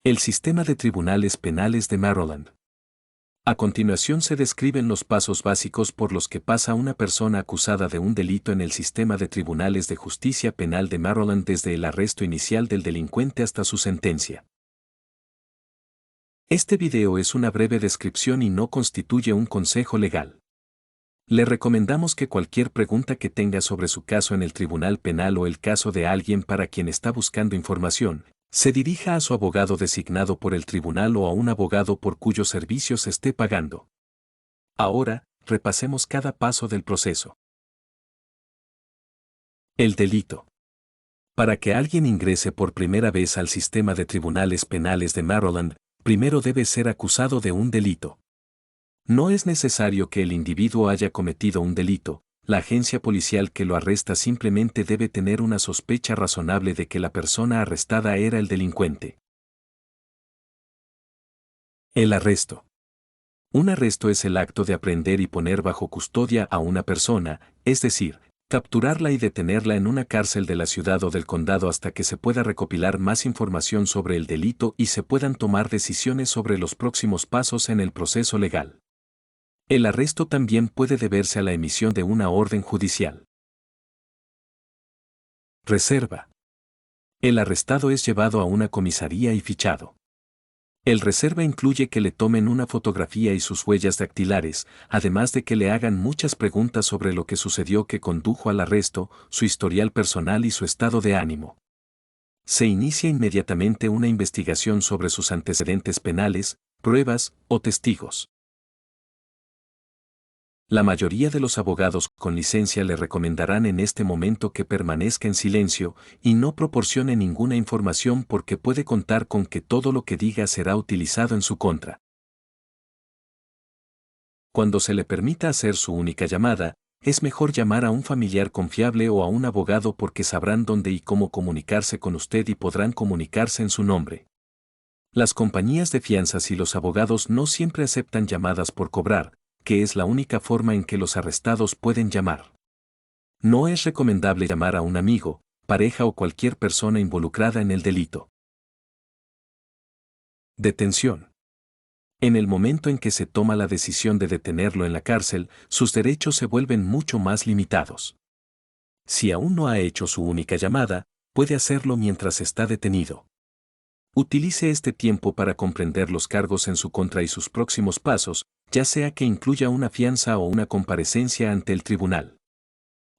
El sistema de tribunales penales de Maryland. A continuación se describen los pasos básicos por los que pasa una persona acusada de un delito en el sistema de tribunales de justicia penal de Maryland desde el arresto inicial del delincuente hasta su sentencia. Este video es una breve descripción y no constituye un consejo legal. Le recomendamos que cualquier pregunta que tenga sobre su caso en el tribunal penal o el caso de alguien para quien está buscando información, se dirija a su abogado designado por el tribunal o a un abogado por cuyos servicios esté pagando. Ahora, repasemos cada paso del proceso. El delito. Para que alguien ingrese por primera vez al sistema de tribunales penales de Maryland, primero debe ser acusado de un delito. No es necesario que el individuo haya cometido un delito. La agencia policial que lo arresta simplemente debe tener una sospecha razonable de que la persona arrestada era el delincuente. El arresto. Un arresto es el acto de aprehender y poner bajo custodia a una persona, es decir, capturarla y detenerla en una cárcel de la ciudad o del condado hasta que se pueda recopilar más información sobre el delito y se puedan tomar decisiones sobre los próximos pasos en el proceso legal. El arresto también puede deberse a la emisión de una orden judicial. Reserva. El arrestado es llevado a una comisaría y fichado. El reserva incluye que le tomen una fotografía y sus huellas dactilares, además de que le hagan muchas preguntas sobre lo que sucedió que condujo al arresto, su historial personal y su estado de ánimo. Se inicia inmediatamente una investigación sobre sus antecedentes penales, pruebas o testigos. La mayoría de los abogados con licencia le recomendarán en este momento que permanezca en silencio y no proporcione ninguna información porque puede contar con que todo lo que diga será utilizado en su contra. Cuando se le permita hacer su única llamada, es mejor llamar a un familiar confiable o a un abogado porque sabrán dónde y cómo comunicarse con usted y podrán comunicarse en su nombre. Las compañías de fianzas y los abogados no siempre aceptan llamadas por cobrar, que es la única forma en que los arrestados pueden llamar. No es recomendable llamar a un amigo, pareja o cualquier persona involucrada en el delito. Detención. En el momento en que se toma la decisión de detenerlo en la cárcel, sus derechos se vuelven mucho más limitados. Si aún no ha hecho su única llamada, puede hacerlo mientras está detenido. Utilice este tiempo para comprender los cargos en su contra y sus próximos pasos, ya sea que incluya una fianza o una comparecencia ante el tribunal.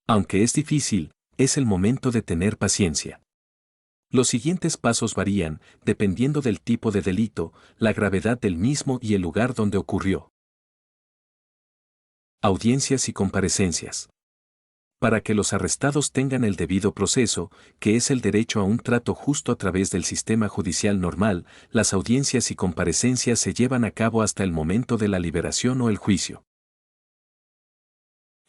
Aunque es difícil, es el momento de tener paciencia. Los siguientes pasos varían, dependiendo del tipo de delito, la gravedad del mismo y el lugar donde ocurrió. Audiencias y comparecencias. Para que los arrestados tengan el debido proceso, que es el derecho a un trato justo a través del sistema judicial normal, las audiencias y comparecencias se llevan a cabo hasta el momento de la liberación o el juicio.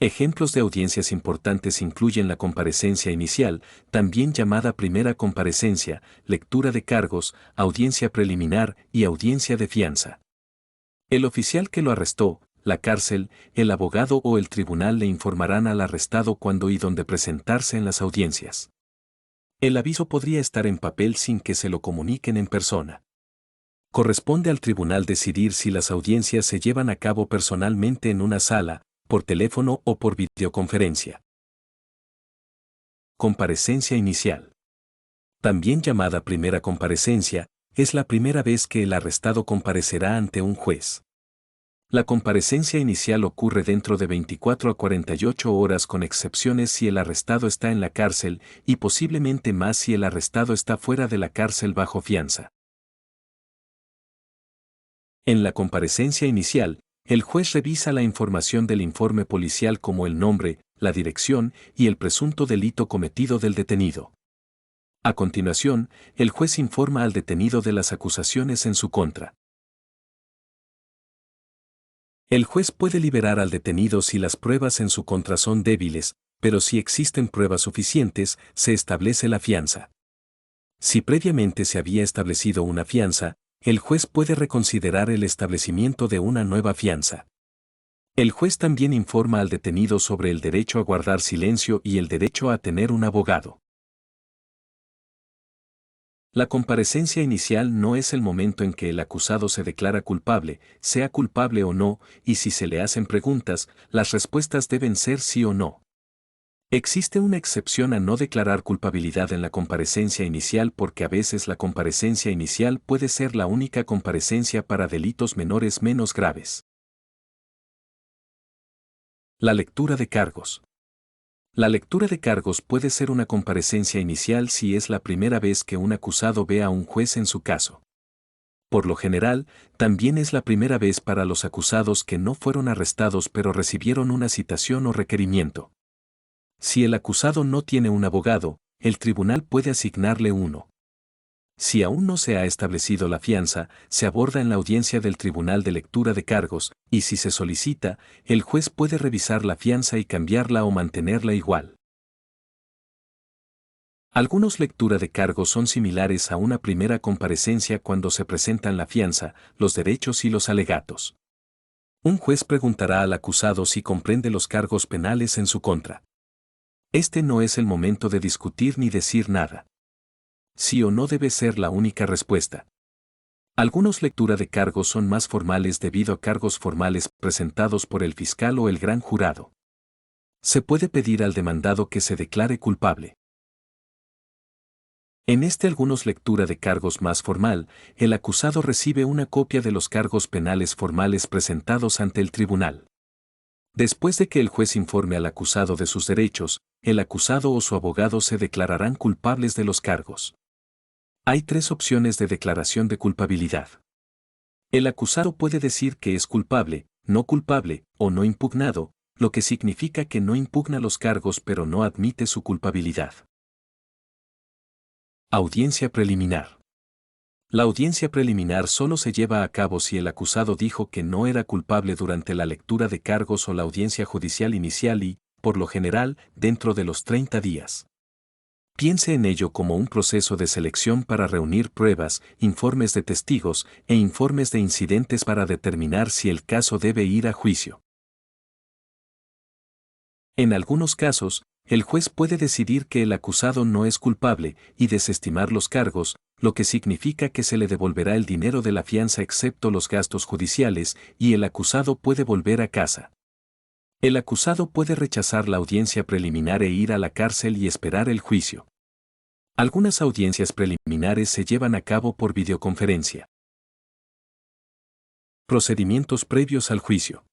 Ejemplos de audiencias importantes incluyen la comparecencia inicial, también llamada primera comparecencia, lectura de cargos, audiencia preliminar y audiencia de fianza. El oficial que lo arrestó, la cárcel, el abogado o el tribunal le informarán al arrestado cuándo y dónde presentarse en las audiencias. El aviso podría estar en papel sin que se lo comuniquen en persona. Corresponde al tribunal decidir si las audiencias se llevan a cabo personalmente en una sala, por teléfono o por videoconferencia. Comparecencia inicial. También llamada primera comparecencia, es la primera vez que el arrestado comparecerá ante un juez. La comparecencia inicial ocurre dentro de 24 a 48 horas con excepciones si el arrestado está en la cárcel y posiblemente más si el arrestado está fuera de la cárcel bajo fianza. En la comparecencia inicial, el juez revisa la información del informe policial como el nombre, la dirección y el presunto delito cometido del detenido. A continuación, el juez informa al detenido de las acusaciones en su contra. El juez puede liberar al detenido si las pruebas en su contra son débiles, pero si existen pruebas suficientes, se establece la fianza. Si previamente se había establecido una fianza, el juez puede reconsiderar el establecimiento de una nueva fianza. El juez también informa al detenido sobre el derecho a guardar silencio y el derecho a tener un abogado. La comparecencia inicial no es el momento en que el acusado se declara culpable, sea culpable o no, y si se le hacen preguntas, las respuestas deben ser sí o no. Existe una excepción a no declarar culpabilidad en la comparecencia inicial porque a veces la comparecencia inicial puede ser la única comparecencia para delitos menores menos graves. La lectura de cargos. La lectura de cargos puede ser una comparecencia inicial si es la primera vez que un acusado ve a un juez en su caso. Por lo general, también es la primera vez para los acusados que no fueron arrestados pero recibieron una citación o requerimiento. Si el acusado no tiene un abogado, el tribunal puede asignarle uno. Si aún no se ha establecido la fianza, se aborda en la audiencia del Tribunal de Lectura de Cargos, y si se solicita, el juez puede revisar la fianza y cambiarla o mantenerla igual. Algunos lectura de cargos son similares a una primera comparecencia cuando se presentan la fianza, los derechos y los alegatos. Un juez preguntará al acusado si comprende los cargos penales en su contra. Este no es el momento de discutir ni decir nada. Sí o no debe ser la única respuesta. Algunos lectura de cargos son más formales debido a cargos formales presentados por el fiscal o el gran jurado. Se puede pedir al demandado que se declare culpable. En algunos lectura de cargos más formal, el acusado recibe una copia de los cargos penales formales presentados ante el tribunal. Después de que el juez informe al acusado de sus derechos, el acusado o su abogado se declararán culpables de los cargos. Hay 3 opciones de declaración de culpabilidad. El acusado puede decir que es culpable, no culpable o no impugnado, lo que significa que no impugna los cargos pero no admite su culpabilidad. Audiencia preliminar. La audiencia preliminar solo se lleva a cabo si el acusado dijo que no era culpable durante la lectura de cargos o la audiencia judicial inicial y, por lo general, dentro de los 30 días. Piense en ello como un proceso de selección para reunir pruebas, informes de testigos e informes de incidentes para determinar si el caso debe ir a juicio. En algunos casos, el juez puede decidir que el acusado no es culpable y desestimar los cargos, lo que significa que se le devolverá el dinero de la fianza excepto los gastos judiciales y el acusado puede volver a casa. El acusado puede rechazar la audiencia preliminar e ir a la cárcel y esperar el juicio. Algunas audiencias preliminares se llevan a cabo por videoconferencia. Procedimientos previos al juicio.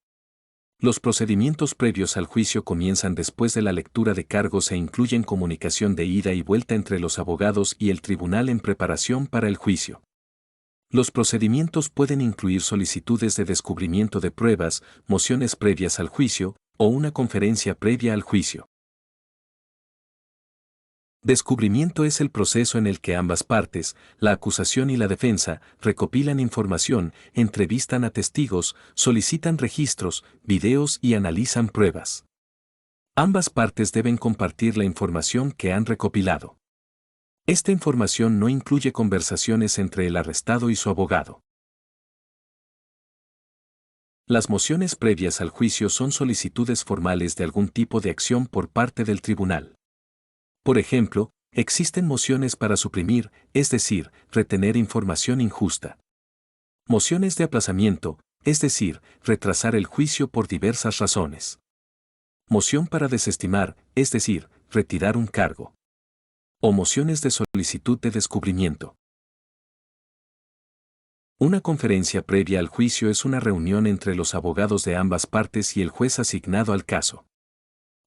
Los procedimientos previos al juicio comienzan después de la lectura de cargos e incluyen comunicación de ida y vuelta entre los abogados y el tribunal en preparación para el juicio. Los procedimientos pueden incluir solicitudes de descubrimiento de pruebas, mociones previas al juicio, o una conferencia previa al juicio. Descubrimiento es el proceso en el que ambas partes, la acusación y la defensa, recopilan información, entrevistan a testigos, solicitan registros, videos y analizan pruebas. Ambas partes deben compartir la información que han recopilado. Esta información no incluye conversaciones entre el arrestado y su abogado. Las mociones previas al juicio son solicitudes formales de algún tipo de acción por parte del tribunal. Por ejemplo, existen mociones para suprimir, es decir, retener información injusta. Mociones de aplazamiento, es decir, retrasar el juicio por diversas razones. Moción para desestimar, es decir, retirar un cargo. O mociones de solicitud de descubrimiento. Una conferencia previa al juicio es una reunión entre los abogados de ambas partes y el juez asignado al caso.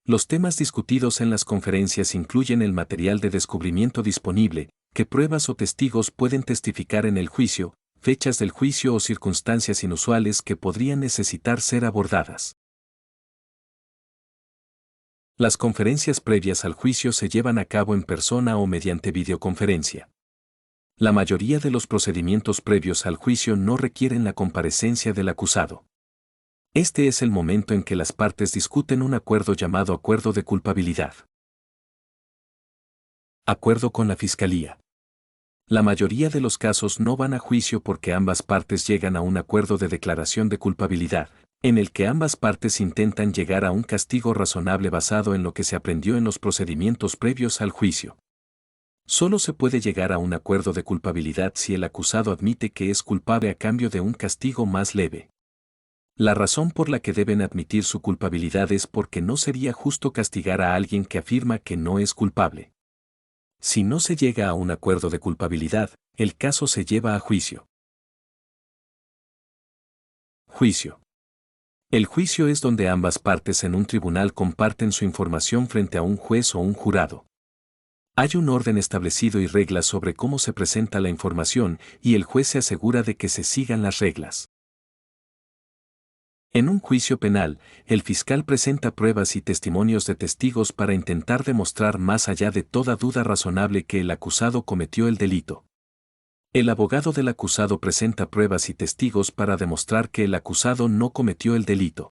Los temas discutidos en las conferencias incluyen el material de descubrimiento disponible, qué pruebas o testigos pueden testificar en el juicio, fechas del juicio o circunstancias inusuales que podrían necesitar ser abordadas. Las conferencias previas al juicio se llevan a cabo en persona o mediante videoconferencia. La mayoría de los procedimientos previos al juicio no requieren la comparecencia del acusado. Este es el momento en que las partes discuten un acuerdo llamado acuerdo de culpabilidad. Acuerdo con la Fiscalía. La mayoría de los casos no van a juicio porque ambas partes llegan a un acuerdo de declaración de culpabilidad, en el que ambas partes intentan llegar a un castigo razonable basado en lo que se aprendió en los procedimientos previos al juicio. Solo se puede llegar a un acuerdo de culpabilidad si el acusado admite que es culpable a cambio de un castigo más leve. La razón por la que deben admitir su culpabilidad es porque no sería justo castigar a alguien que afirma que no es culpable. Si no se llega a un acuerdo de culpabilidad, el caso se lleva a juicio. Juicio. El juicio es donde ambas partes en un tribunal comparten su información frente a un juez o un jurado. Hay un orden establecido y reglas sobre cómo se presenta la información, y el juez se asegura de que se sigan las reglas. En un juicio penal, el fiscal presenta pruebas y testimonios de testigos para intentar demostrar más allá de toda duda razonable que el acusado cometió el delito. El abogado del acusado presenta pruebas y testigos para demostrar que el acusado no cometió el delito.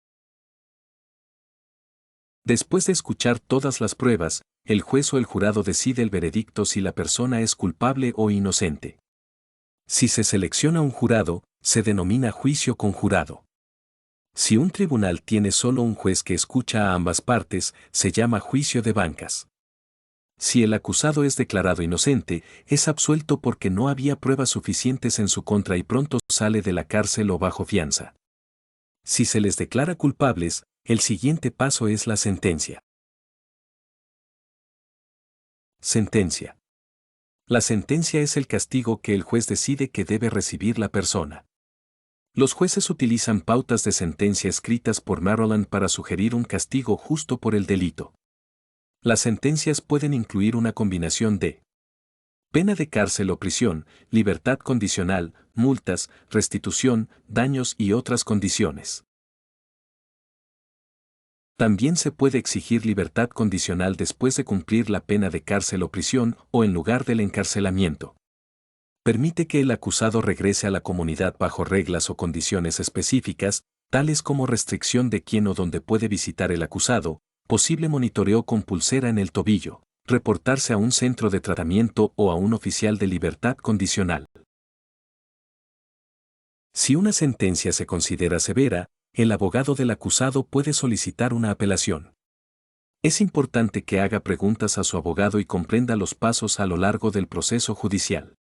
Después de escuchar todas las pruebas, el juez o el jurado decide el veredicto si la persona es culpable o inocente. Si se selecciona un jurado, se denomina juicio conjurado. Si un tribunal tiene solo un juez que escucha a ambas partes, se llama juicio de bancas. Si el acusado es declarado inocente, es absuelto porque no había pruebas suficientes en su contra y pronto sale de la cárcel o bajo fianza. Si se les declara culpables, el siguiente paso es la sentencia. Sentencia. La sentencia es el castigo que el juez decide que debe recibir la persona. Los jueces utilizan pautas de sentencia escritas por Maryland para sugerir un castigo justo por el delito. Las sentencias pueden incluir una combinación de pena de cárcel o prisión, libertad condicional, multas, restitución, daños y otras condiciones. También se puede exigir libertad condicional después de cumplir la pena de cárcel o prisión o en lugar del encarcelamiento. Permite que el acusado regrese a la comunidad bajo reglas o condiciones específicas, tales como restricción de quién o dónde puede visitar el acusado, posible monitoreo con pulsera en el tobillo, reportarse a un centro de tratamiento o a un oficial de libertad condicional. Si una sentencia se considera severa, el abogado del acusado puede solicitar una apelación. Es importante que haga preguntas a su abogado y comprenda los pasos a lo largo del proceso judicial.